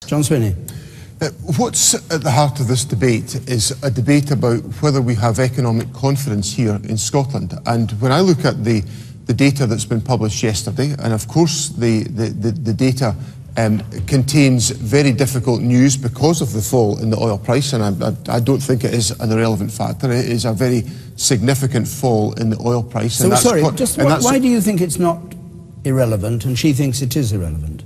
John Swinney. What's at the heart of this debate is a debate about whether we have economic confidence here in Scotland. And when I look at the data that's been published yesterday, and of course the data contains very difficult news because of the fall in the oil price, and I don't think it is an irrelevant factor. It is a very significant fall in the oil price. So, sorry, why do you think it's not irrelevant and she thinks it is irrelevant?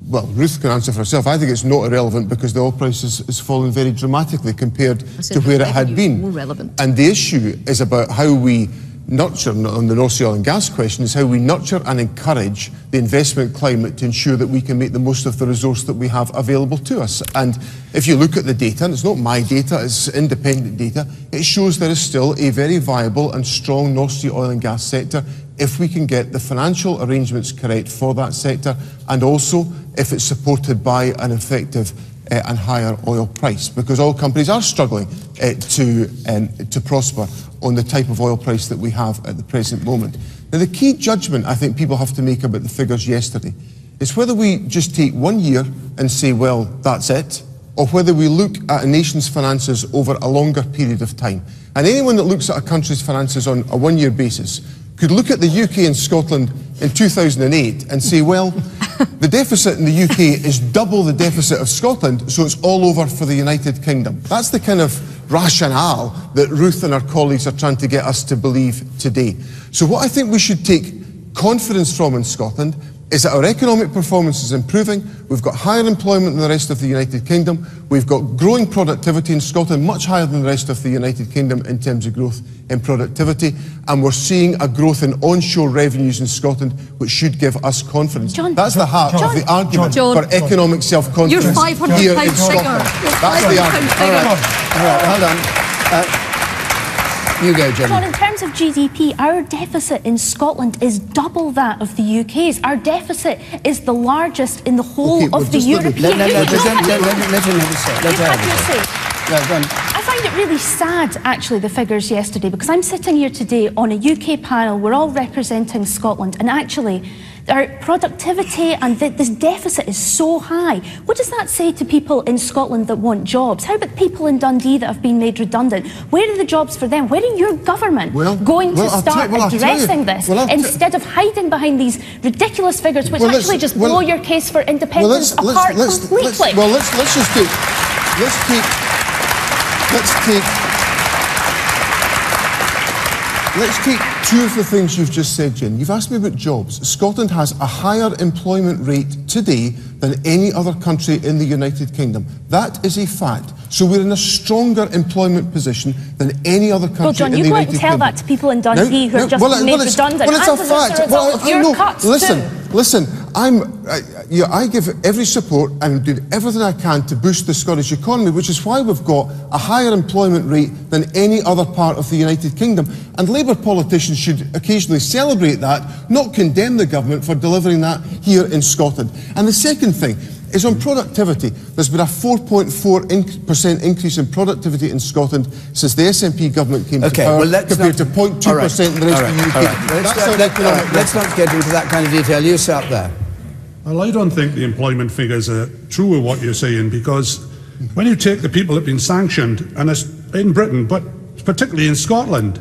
Well, Ruth can answer for herself. I think it's not irrelevant because the oil price has fallen very dramatically compared to where it had been. And the issue is about how we nurture, on the North Sea oil and gas question, is how we nurture and encourage the investment climate to ensure that we can make the most of the resource that we have available to us. And if you look at the data, and it's not my data, it's independent data, it shows there is still a very viable and strong North Sea oil and gas sector if we can get the financial arrangements correct for that sector, and also if it's supported by an effective and higher oil price, because oil companies are struggling to prosper on the type of oil price that we have at the present moment. Now, the key judgment I think people have to make about the figures yesterday is whether we just take 1 year and say, well, that's it, or whether we look at a nation's finances over a longer period of time. And anyone that looks at a country's finances on a 1 year basis could look at the UK and Scotland in 2008 and say, well, the deficit in the UK is double the deficit of Scotland, so it's all over for the United Kingdom. That's the kind of rationale that Ruth and her colleagues are trying to get us to believe today. So what I think we should take confidence from in Scotland is that our economic performance is improving. We've got higher employment than the rest of the United Kingdom. We've got growing productivity in Scotland, much higher than the rest of the United Kingdom in terms of growth in productivity. And we're seeing a growth in onshore revenues in Scotland, which should give us confidence. That's the heart of the argument for economic self-confidence here in Scotland. That's the argument. All right, hold on. You go, Jenny. John, in terms of GDP, our deficit in Scotland is double that of the UK's. Our deficit is the largest in the whole of the European Union. Let him have a say. I find it really sad, actually, the figures yesterday, because I'm sitting here today on a UK panel. We're all representing Scotland, and actually, our productivity and this deficit is so high. What does that say to people in Scotland that want jobs? How about people in Dundee that have been made redundant? Where are the jobs for them? Where are your government going to start addressing this instead of hiding behind these ridiculous figures which actually just blow your case for independence apart completely? Let's take two of the things you've just said, Jen. You've asked me about jobs. Scotland has a higher employment rate today than any other country in the United Kingdom. That is a fact. So we're in a stronger employment position than any other country in the United Kingdom. Well, John, you go out and tell that to people in Dundee who have just been made redundant. Well, it's a fact. Listen, I give every support and do everything I can to boost the Scottish economy, which is why we've got a higher employment rate than any other part of the United Kingdom. And Labour politicians should occasionally celebrate that, not condemn the government for delivering that here in Scotland. And the second thing is on productivity. There's been a 4.4% increase in productivity in Scotland since the SNP government came to power, compared to 0.2% in the rest of the UK. Let's not get into that kind of detail. You start there. Well, I don't think the employment figures are true of what you're saying, because when you take the people that have been sanctioned, and it's in Britain, but particularly in Scotland,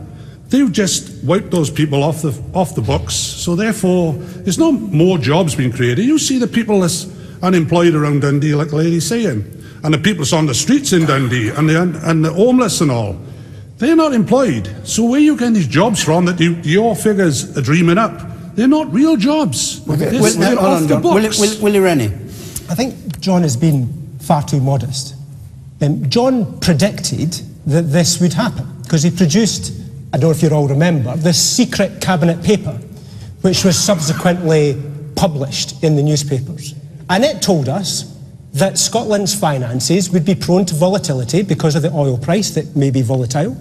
they've just wiped those people off the books. So therefore, there's no more jobs being created. You see the people that's unemployed around Dundee, like the lady's saying, and the people that's on the streets in Dundee, and the homeless and all. They're not employed. So where are you getting these jobs from that your figures are dreaming up? They're not real jobs. They're off the books. Willie Rennie. I think John has been far too modest. John predicted that this would happen, because he produced, I don't know if you all remember, this secret cabinet paper, which was subsequently published in the newspapers. And it told us that Scotland's finances would be prone to volatility because of the oil price that may be volatile,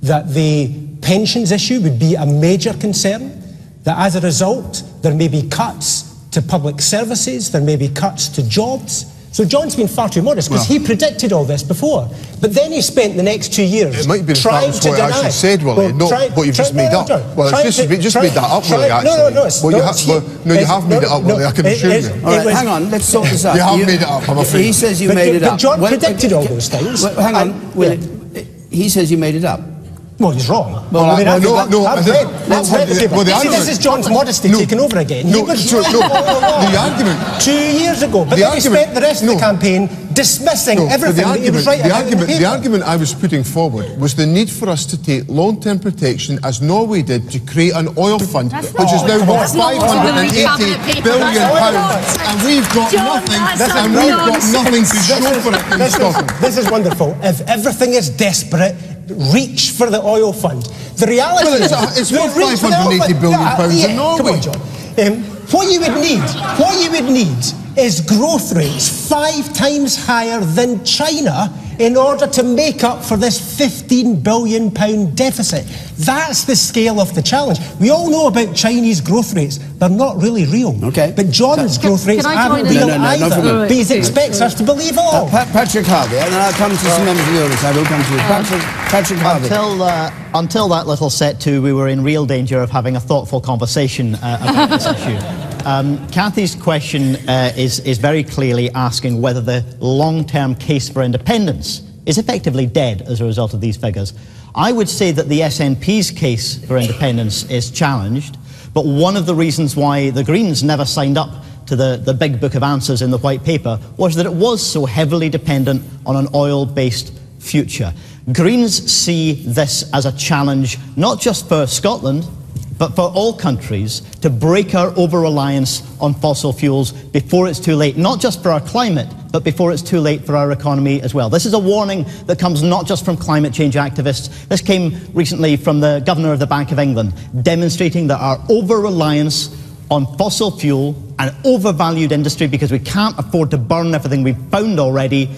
that the pensions issue would be a major concern, that as a result there may be cuts to public services, there may be cuts to jobs, So John's been far too modest because he predicted all this before. But then he spent the next 2 years It might be trying to what I actually said, Willie, not what you've just made up. Well, it's just made that up, Willie, actually. You have made it up, Willie, I can assure you. All right, hang on, let's sort this out. You have made it up, I'm afraid. He says you made it up. But John predicted all those things. Hang on, Willie. He says you made it up. Well, he's wrong. I've read the paper. See, this is John's modesty taking over again. He was right the argument 2 years ago, but then he spent the rest of the campaign dismissing everything that he was right about in the paper. The argument I was putting forward was the need for us to take long-term protection, as Norway did, to create an oil fund, which is now worth £580 billion, and we've got nothing to show for it in Scotland. This is wonderful. If everything is desperate, reach for the oil fund. The reality it's worth £580 billion in Norway. Come on, John. What you would need is growth rates 5 times higher than China in order to make up for this £15 billion deficit. That's the scale of the challenge. We all know about Chinese growth rates. They're not really real. Okay. But John's growth rates aren't real either. But he expects us to believe it all. Patrick Harvey, and then I'll come to some members of the audience. I will come to you. Patrick Harvey. Until that little set to, we were in real danger of having a thoughtful conversation about this issue. Cathy's question is very clearly asking whether the long-term case for independence is effectively dead as a result of these figures. I would say that the SNP's case for independence is challenged, but one of the reasons why the Greens never signed up to the big book of answers in the White Paper was that it was so heavily dependent on an oil-based future. Greens see this as a challenge not just for Scotland, but for all countries, to break our over-reliance on fossil fuels before it's too late, not just for our climate, but before it's too late for our economy as well. This is a warning that comes not just from climate change activists. This came recently from the Governor of the Bank of England, demonstrating that our over-reliance on fossil fuel, an overvalued industry because we can't afford to burn everything we've found already,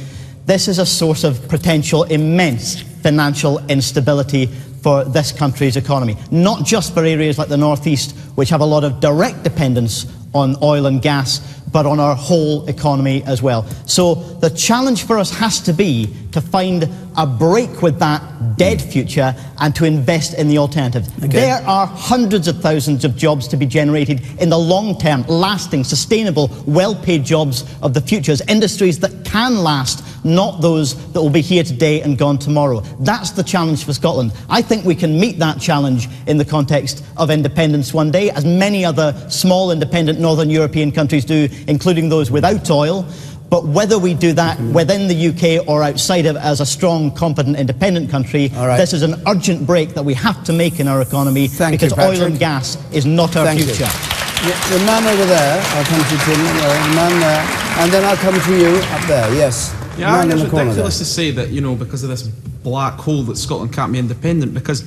this is a source of potential immense financial instability for this country's economy, not just for areas like the northeast, which have a lot of direct dependence on oil and gas, but on our whole economy as well. So the challenge for us has to be to find a break with that dead future and to invest in the alternative. Okay. There are hundreds of thousands of jobs to be generated in the long term, lasting, sustainable, well-paid jobs of the futures, industries that can last, not those that will be here today and gone tomorrow. That's the challenge for Scotland. I think we can meet that challenge in the context of independence one day, as many other small independent Northern European countries do, including those without oil. But whether we do that within the UK or outside of it as a strong, competent, independent country, this is an urgent break that we have to make in our economy because oil and gas is not our future. The man over there, I'll come to Tim, the man there, and then I'll come to you up there, yes. Yeah, I think it's ridiculous to say that, you know, because of this black hole that Scotland can't be independent, because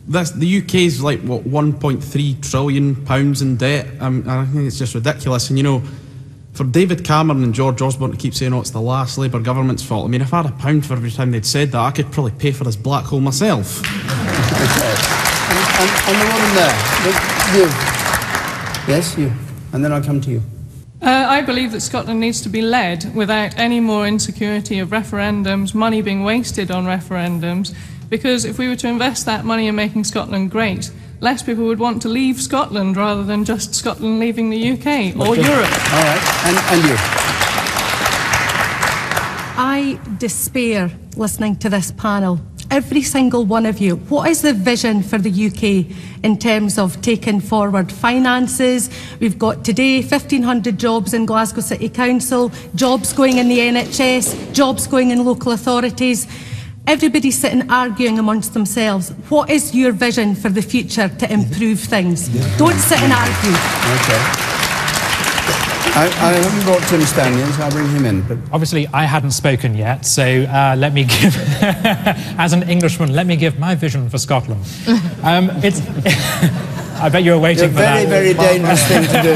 the UK's like, what, £1.3 trillion in debt. I think it's just ridiculous. And, you know, for David Cameron and George Osborne to keep saying, oh, it's the last Labour government's fault. I mean, if I had £1 for every time they'd said that, I could probably pay for this black hole myself. and the woman there, you. Yes, you. And then I'll come to you. I believe that Scotland needs to be led without any more insecurity of referendums, money being wasted on referendums, because if we were to invest that money in making Scotland great, less people would want to leave Scotland rather than just Scotland leaving the UK or Europe. All right, and you. I despair listening to this panel. Every single one of you. What is the vision for the UK in terms of taking forward finances? We've got today 1,500 jobs in Glasgow City Council, jobs going in the NHS, jobs going in local authorities. Everybody's sitting arguing amongst themselves. What is your vision for the future to improve things? Don't sit and argue. Okay. I haven't brought Tim Stanley, so I'll bring him in. But obviously, I hadn't spoken yet, so let me give, as an Englishman, let me give my vision for Scotland. I bet you're waiting for that. It's a very, very dangerous thing to do.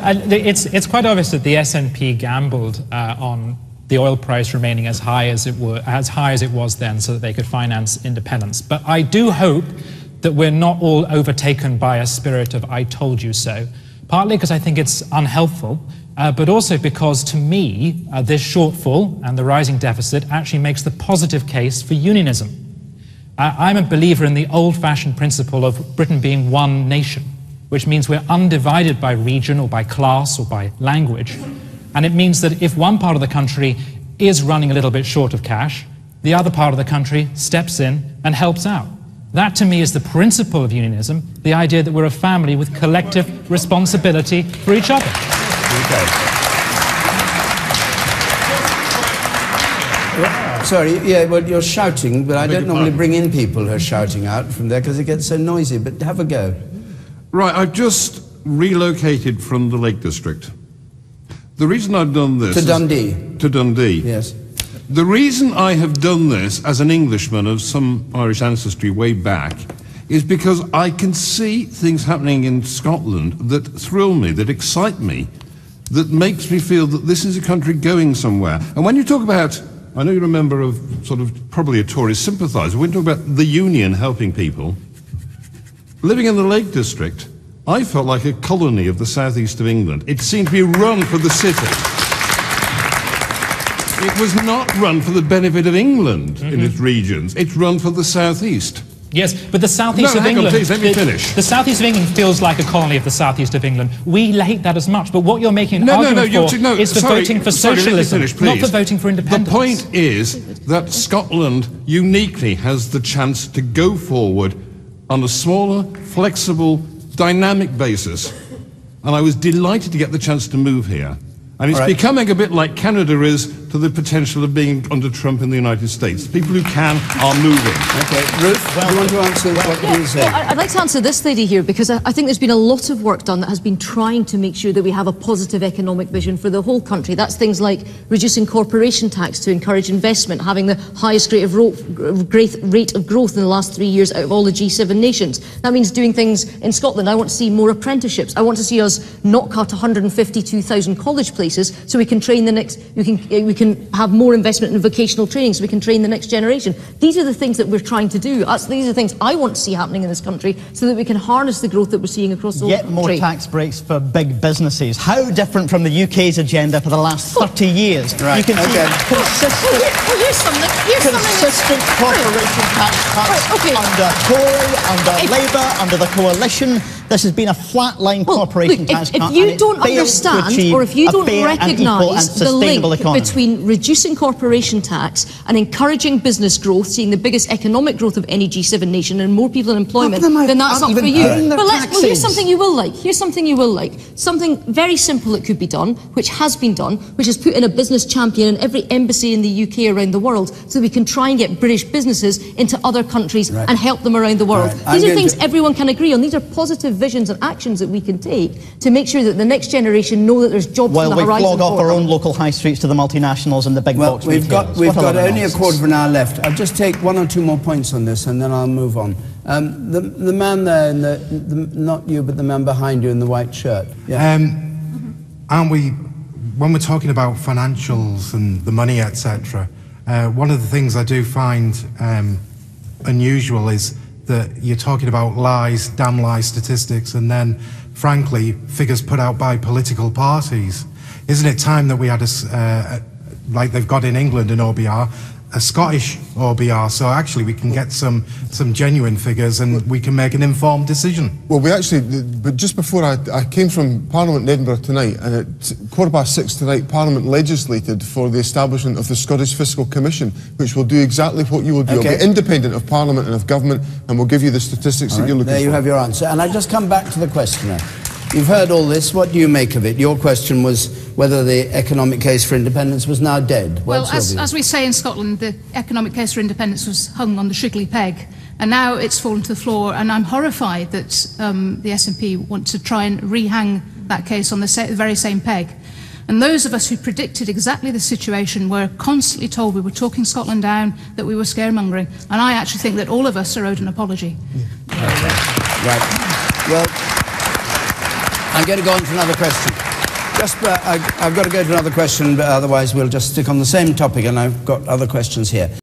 And it's quite obvious that the SNP gambled on the oil price remaining as high as it was then, so that they could finance independence. But I do hope that we're not all overtaken by a spirit of "I told you so." Partly because I think it's unhelpful but also because, to me, this shortfall and the rising deficit actually makes the positive case for unionism. I'm a believer in the old-fashioned principle of Britain being one nation, which means we're undivided by region or by class or by language. And it means that if one part of the country is running a little bit short of cash, the other part of the country steps in and helps out. That, to me, is the principle of unionism, the idea that we're a family with collective responsibility for each other. Okay. Sorry, yeah, well, you're shouting, but I don't normally bring in people who are shouting out from there because it gets so noisy, but have a go. Right, I've just relocated from the Lake District. The reason I've done this... To Dundee? To Dundee. Yes. The reason I have done this as an Englishman of some Irish ancestry way back is because I can see things happening in Scotland that thrill me, that excite me, that makes me feel that this is a country going somewhere. And when you talk about, I know you're a member of sort of probably a Tory sympathiser, when you talk about the union helping people, living in the Lake District, I felt like a colony of the southeast of England. It seemed to be run for the city. It was not run for the benefit of England in its regions. It's run for the southeast. Yes, but the southeast of England... No, hang on, please, let me finish. The southeast of England feels like a colony of the southeast of England. We hate that as much, but what you're making an argument for is for voting for socialism, not for voting for independence. The point is that Scotland uniquely has the chance to go forward on a smaller, flexible, dynamic basis. And I was delighted to get the chance to move here. And it's becoming a bit like Canada is to the potential of being under Trump in the United States. People who can are moving. Okay, Ruth, do you want to answer what you said? I'd like to answer this lady here, because I think there's been a lot of work done that has been trying to make sure that we have a positive economic vision for the whole country. That's things like reducing corporation tax to encourage investment, having the highest rate of growth in the last 3 years out of all the G7 nations. That means doing things in Scotland. I want to see more apprenticeships. I want to see us not cut 152,000 college places so we can train the next, we can have more investment in vocational training so we can train the next generation. These are the things that we're trying to do. These are the things I want to see happening in this country so that we can harness the growth that we're seeing across the whole country. Yet more tax breaks for big businesses. How different from the UK's agenda for the last 30 years? Right. You can see consistent corporation tax cuts under Tory, under Labour, under the coalition. This has been a flatline corporation tax cut. If you don't understand, or if you don't recognise the link between reducing corporation tax and encouraging business growth, seeing the biggest economic growth of any G7 nation and more people in employment, then that's not for you. But here's something you will like. Here's something you will like. Something very simple that could be done, which has been done, which is put in a business champion in every embassy in the UK around the world, so we can try and get British businesses into other countries and help them around the world. These are things everyone can agree on. These are positive visions and actions that we can take to make sure that the next generation know that there's jobs on the horizon. While we flog off our own local high streets to the multinationals and the big box retailers. We've got only a quarter of an hour left. I'll just take one or two more points on this and then I'll move on. The man there, in the not you, but the man behind you in the white shirt. Yeah. Aren't we, when we're talking about financials and the money, etc., one of the things I do find unusual is that you're talking about lies, damn lie statistics, and then, frankly, figures put out by political parties. Isn't it time that we had like they've got in England an OBR, a Scottish OBR, so actually we can get some genuine figures and we can make an informed decision? Well, we actually, but just before I came from Parliament in Edinburgh tonight, and at 6:15 tonight, Parliament legislated for the establishment of the Scottish Fiscal Commission, which will do exactly what you will do. It'll be independent of Parliament and of government, and will give you the statistics that you're looking for. There you have your answer. And I just come back to the questioner. You've heard all this. What do you make of it? Your question was whether the economic case for independence was now dead. Well, as we say in Scotland, the economic case for independence was hung on the shiggly peg, and now it's fallen to the floor, and I'm horrified that the SNP want to try and rehang that case on the very same peg. And those of us who predicted exactly the situation were constantly told we were talking Scotland down, that we were scaremongering, and I actually think that all of us are owed an apology. Right. Well, I'm going to go on to another question. I've got to go to another question, but otherwise we'll just stick on the same topic, and I've got other questions here.